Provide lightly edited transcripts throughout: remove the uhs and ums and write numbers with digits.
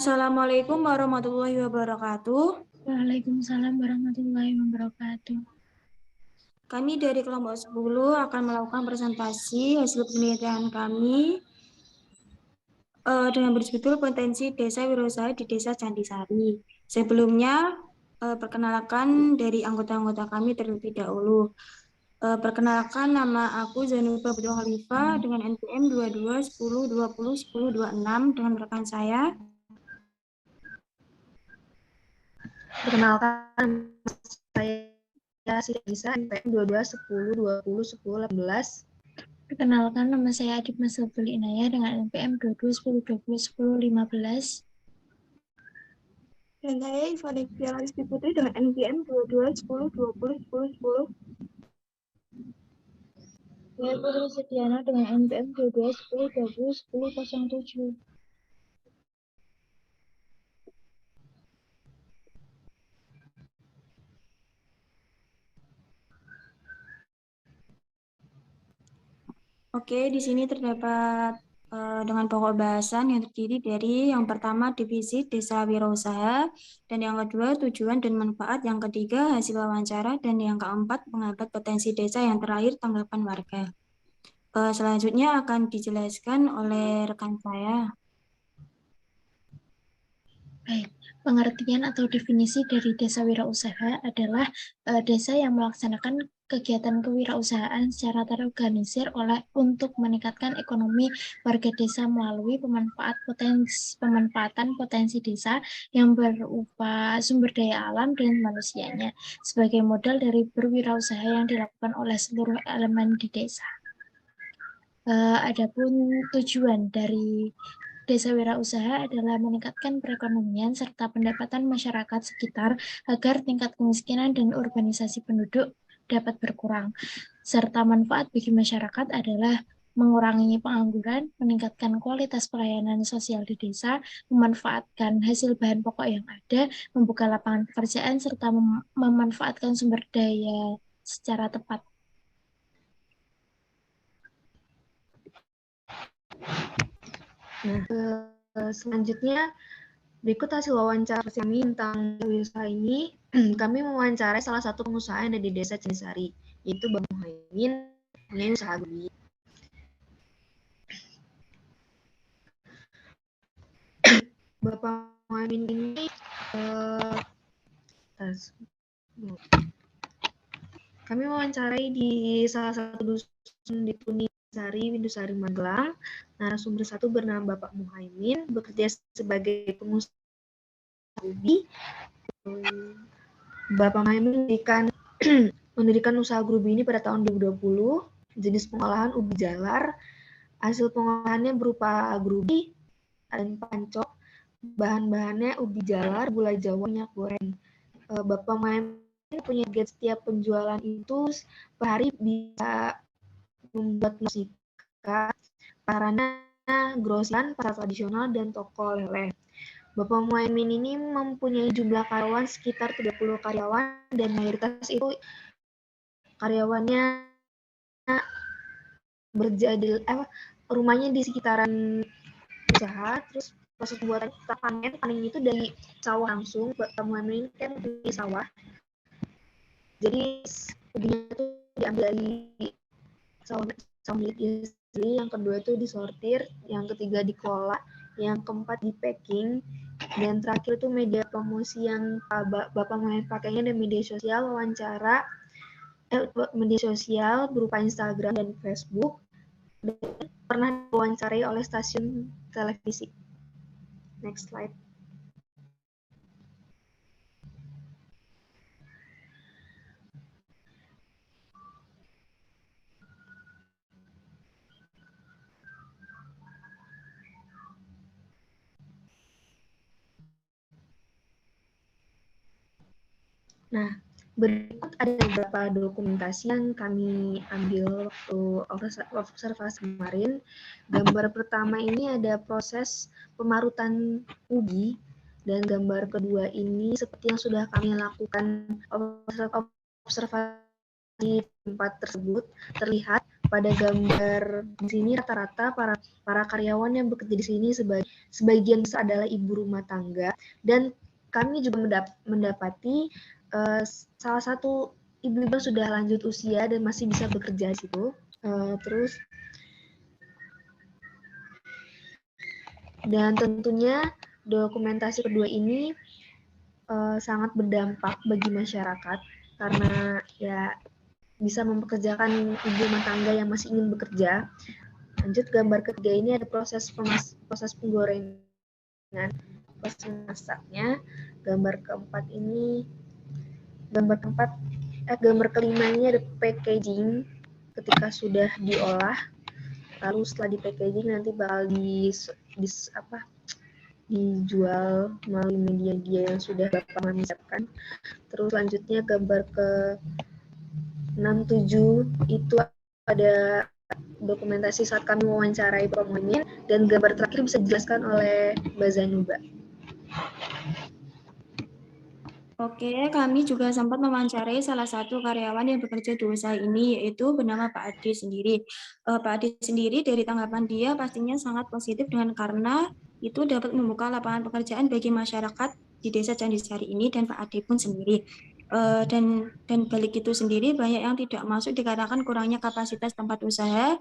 Assalamualaikum warahmatullahi wabarakatuh. Waalaikumsalam warahmatullahi wabarakatuh. Kami dari kelompok 10 akan melakukan presentasi hasil penelitian kami dengan berjudul Potensi Desa Wirausaha di Desa Candisari. Sebelumnya, perkenalkan dari anggota-anggota kami terlebih dahulu. Perkenalkan, nama aku Zanuba Betul Khalifah dengan NPM 22 10 20 10 26 dengan rekan saya. Perkenalkan, saya Siti Bisa, NPM 22 10 20 10 18. Perkenalkan, nama saya Adib Masabul Inayah dengan NPM 22 10 20 10 15. Dan saya Ifani Fialisti Putri dengan NPM 22 10 20 10 10. Saya Putri Setiana dengan NPM 22 10 20 10 07. Oke, di sini terdapat dengan pokok bahasan yang terdiri dari yang pertama defisit desa wirausaha, dan yang kedua tujuan dan manfaat, yang ketiga hasil wawancara, dan yang keempat penghambat potensi desa, yang terakhir tanggapan warga. Selanjutnya akan dijelaskan oleh rekan saya. Baik, pengertian atau definisi dari desa wirausaha adalah desa yang melaksanakan kegiatan kewirausahaan secara terorganisir untuk meningkatkan ekonomi warga desa melalui pemanfaatan potensi desa yang berupa sumber daya alam dan manusianya sebagai modal dari berwirausaha yang dilakukan oleh seluruh elemen di desa. Adapun tujuan dari desa wirausaha adalah meningkatkan perekonomian serta pendapatan masyarakat sekitar agar tingkat kemiskinan dan urbanisasi penduduk dapat berkurang. Serta manfaat bagi masyarakat adalah mengurangi pengangguran, meningkatkan kualitas pelayanan sosial di desa, memanfaatkan hasil bahan pokok yang ada, membuka lapangan pekerjaan, serta memanfaatkan sumber daya secara tepat. Nah, selanjutnya berikut hasil wawancara kami tentang wirausaha ini. Kami mewawancarai salah satu pengusaha yang ada di Desa Candisari, yaitu Bapak Muhaimin, punya usaha grubi. Bapak Muhaimin ini kami mewawancarai di salah satu dusun di Tunisari, Windusari, Magelang. Narasumber satu bernama Bapak Muhaimin, bekerja sebagai pengusaha grubi. Bapak Muhaimin mendirikan usaha grubi ini pada tahun 2020. Jenis pengolahan ubi jalar. Hasil pengolahannya berupa grubi dan pancok. Bahan-bahannya ubi jalar, gula jawa, minyak goreng. Bapak Muhaimin punya target setiap penjualan itu per hari bisa membuat musika, pasarannya grosiran, pasar tradisional, dan toko oleh-oleh. Bapak Muhaimin ini mempunyai jumlah karyawan sekitar 30 karyawan, dan mayoritas itu karyawannya rumahnya di sekitaran usaha. Terus proses pembuatan panen itu dari sawah langsung. Bapak Muhaimin kan di sawah, jadi ubinya itu diambil dari sawah milik istri, yang kedua itu disortir, yang ketiga dikelola, yang keempat di packing, dan terakhir itu media promosi yang Bapak Muhaimin pakainya dan media sosial wawancara, media sosial berupa Instagram dan Facebook, dan pernah diwawancarai oleh stasiun televisi. Next slide. Nah, berikut ada beberapa dokumentasi yang kami ambil waktu observasi kemarin. Gambar pertama ini ada proses pemarutan ubi, dan gambar kedua ini seperti yang sudah kami lakukan observasi di tempat tersebut, terlihat pada gambar di sini rata-rata para karyawan yang bekerja di sini sebagian besar adalah ibu rumah tangga, dan kami juga mendapati salah satu ibu-ibu sudah lanjut usia dan masih bisa bekerja di situ. Terus dan tentunya dokumentasi kedua ini sangat berdampak bagi masyarakat karena ya bisa mempekerjakan ibu rumah tangga yang masih ingin bekerja. Lanjut gambar ketiga ini ada proses penggorengan, proses masaknya. Gambar kelima ini ada packaging ketika sudah diolah, lalu setelah di packaging nanti bakal dijual melalui media yang sudah Bapak Mami siapkan. Terus selanjutnya gambar ke 67 itu ada dokumentasi saat kami mewawancarai promonya, dan gambar terakhir bisa dijelaskan oleh Mbak Zanuba. Oke, kami juga sempat mewawancarai salah satu karyawan yang bekerja di usaha ini, yaitu bernama Pak Adi sendiri. Pak Adi sendiri dari tanggapan dia pastinya sangat positif karena itu dapat membuka lapangan pekerjaan bagi masyarakat di Desa Candisari ini dan Pak Adi pun sendiri. Dan balik itu sendiri banyak yang tidak masuk dikarenakan kurangnya kapasitas tempat usaha,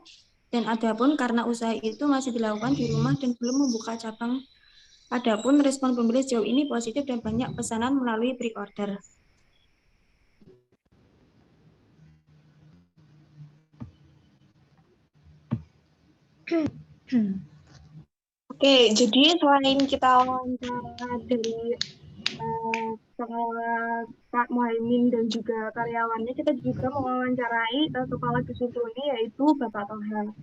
dan adapun karena usaha itu masih dilakukan di rumah dan belum membuka cabang. Adapun respon pembeli sejauh ini positif dan banyak pesanan melalui pre-order. Oke, jadi selain kita wawancara dari pengelola Pak Muhaimin dan juga karyawannya, kita juga mewawancarai kepala dusun ini, yaitu Bapak Toha.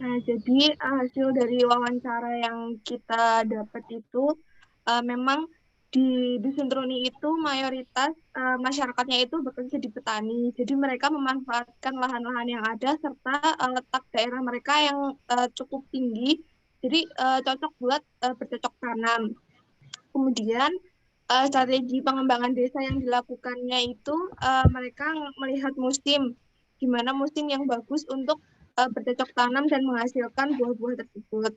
Nah, jadi hasil dari wawancara yang kita dapat itu memang di Dusun Truni itu mayoritas masyarakatnya itu bekerja di petani. Jadi mereka memanfaatkan lahan-lahan yang ada serta letak daerah mereka yang cukup tinggi. Jadi cocok buat bercocok tanam. Kemudian strategi pengembangan desa yang dilakukannya itu mereka melihat musim, di mana musim yang bagus untuk bercocok tanam dan menghasilkan buah-buah tersebut.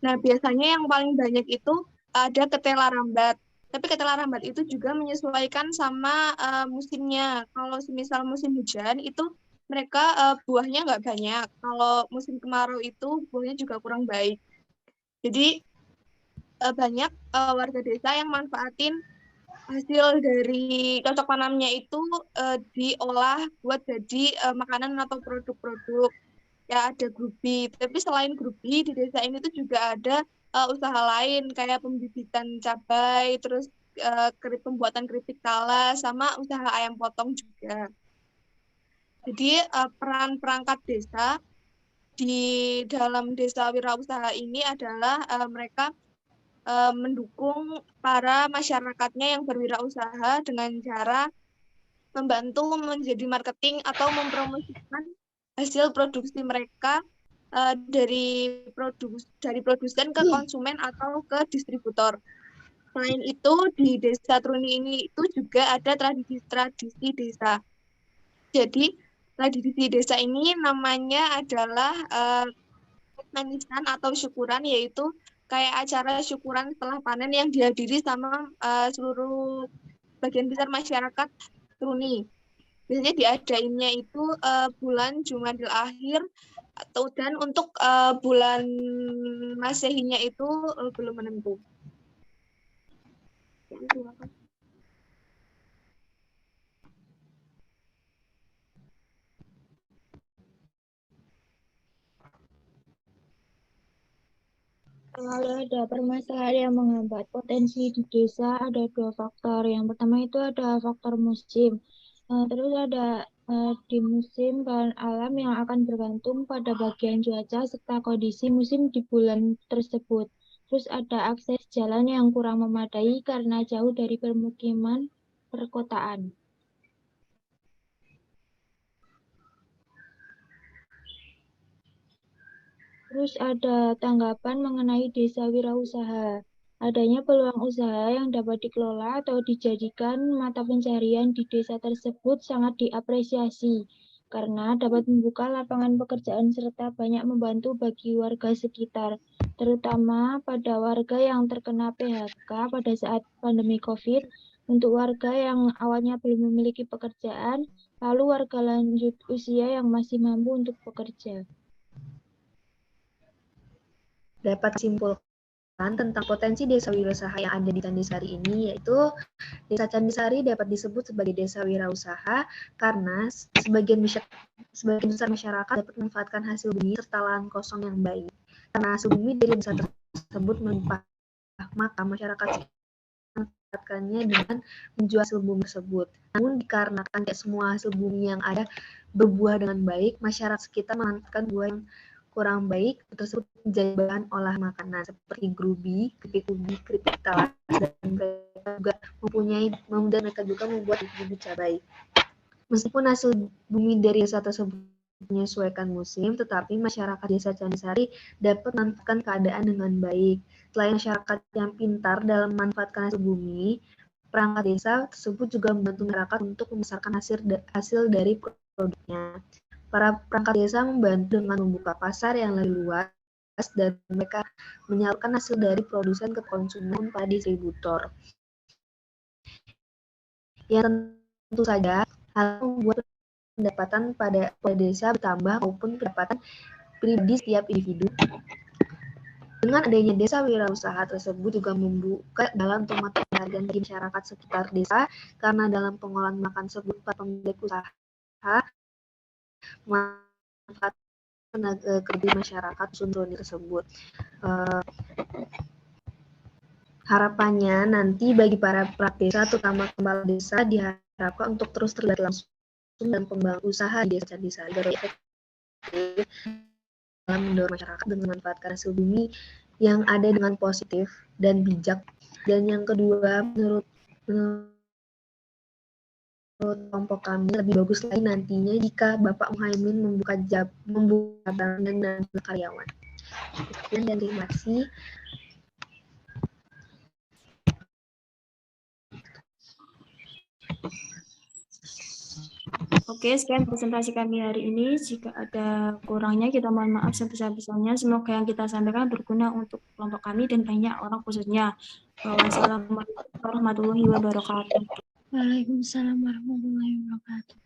Nah, biasanya yang paling banyak itu ada ketela rambat. Tapi ketela rambat itu juga menyesuaikan sama musimnya. Kalau misal musim hujan itu mereka buahnya nggak banyak. Kalau musim kemarau itu buahnya juga kurang baik. Jadi banyak warga desa yang manfaatin hasil dari cocok tanamnya itu diolah buat jadi makanan atau produk-produk. Ya ada grupi, tapi selain grupi di desa ini tuh juga ada usaha lain kayak pembibitan cabai, terus pembuatan keripik talas, sama usaha ayam potong juga. Jadi peran perangkat desa di dalam desa wirausaha ini adalah mereka mendukung para masyarakatnya yang berwirausaha dengan cara membantu menjadi marketing atau mempromosikan hasil produksi mereka dari produsen ke konsumen atau ke distributor. Selain itu di Desa Truni ini itu juga ada tradisi desa. Jadi tradisi desa ini namanya adalah manisan atau syukuran, yaitu kayak acara syukuran setelah panen yang dihadiri sama seluruh bagian besar masyarakat Truni. Biasanya diadainnya itu bulan Jumadil Akhir dan untuk bulan Masehinya itu belum menentu. Terima kasih. Kalau ada permasalahan yang menghambat potensi di desa, ada dua faktor. Yang pertama itu ada faktor musim. Terus ada di musim bahan alam yang akan bergantung pada bagian cuaca serta kondisi musim di bulan tersebut. Terus ada akses jalan yang kurang memadai karena jauh dari permukiman perkotaan. Terus ada tanggapan mengenai desa wirausaha. Adanya peluang usaha yang dapat dikelola atau dijadikan mata pencarian di desa tersebut sangat diapresiasi karena dapat membuka lapangan pekerjaan serta banyak membantu bagi warga sekitar, terutama pada warga yang terkena PHK pada saat pandemi COVID. Untuk warga yang awalnya belum memiliki pekerjaan, lalu warga lanjut usia yang masih mampu untuk bekerja. Dapat simpulkan tentang potensi desa wirausaha yang ada di Candisari ini, yaitu Desa Candisari dapat disebut sebagai desa wirausaha karena sebagian besar masyarakat dapat memanfaatkan hasil bumi serta lahan kosong yang baik. Karena hasil bumi dari desa tersebut melimpah, maka masyarakat memanfaatkannya dengan menjual hasil bumi tersebut. Namun dikarenakan tidak semua hasil bumi yang ada berbuah dengan baik, masyarakat sekitar memanfaatkan buah yang kurang baik tersebut menjadi bahan olah makanan seperti grubi, keripik ubi, keripik talas, dan mereka juga membuat bubuk cabai. Meskipun hasil bumi dari desa tersebut menyesuaikan musim, tetapi masyarakat desa Candisari dapat memanfaatkan keadaan dengan baik. Selain masyarakat yang pintar dalam memanfaatkan hasil bumi, perangkat desa tersebut juga membantu masyarakat untuk memasarkan hasil dari produknya. Para perangkat desa membantu dengan membuka pasar yang lebih luas dan mereka menyalurkan hasil dari produsen ke konsumen pada distributor. Ya tentu saja hal membuat pendapatan pada desa bertambah maupun pendapatan pribadi setiap individu. Dengan adanya desa wirausaha tersebut juga membuka jalan untuk mata pencarian bagi masyarakat sekitar desa karena dalam pengolahan makan tersebut para pemilik usaha memanfaatkan tenaga kerja masyarakat sunroni tersebut. Harapannya nanti bagi para perangkat desa, terutama kepala desa, diharapkan untuk terus terlibat langsung dalam pembangunan usaha di desa Candisari dalam mendorong masyarakat dengan memanfaatkan hasil bumi yang ada dengan positif dan bijak. Dan yang kedua, menurut kelompok kami lebih bagus lagi nantinya jika Bapak Muhaimin membuka jabatan dan karyawan. Sekian dan terima kasih. Oke, sekian presentasi kami hari ini. Jika ada kurangnya, kita mohon maaf sebesar-besarnya. Semoga yang kita sampaikan berguna untuk kelompok kami dan banyak orang khususnya. Wassalamualaikum warahmatullahi wabarakatuh. Waalaikumsalam warahmatullahi wabarakatuh.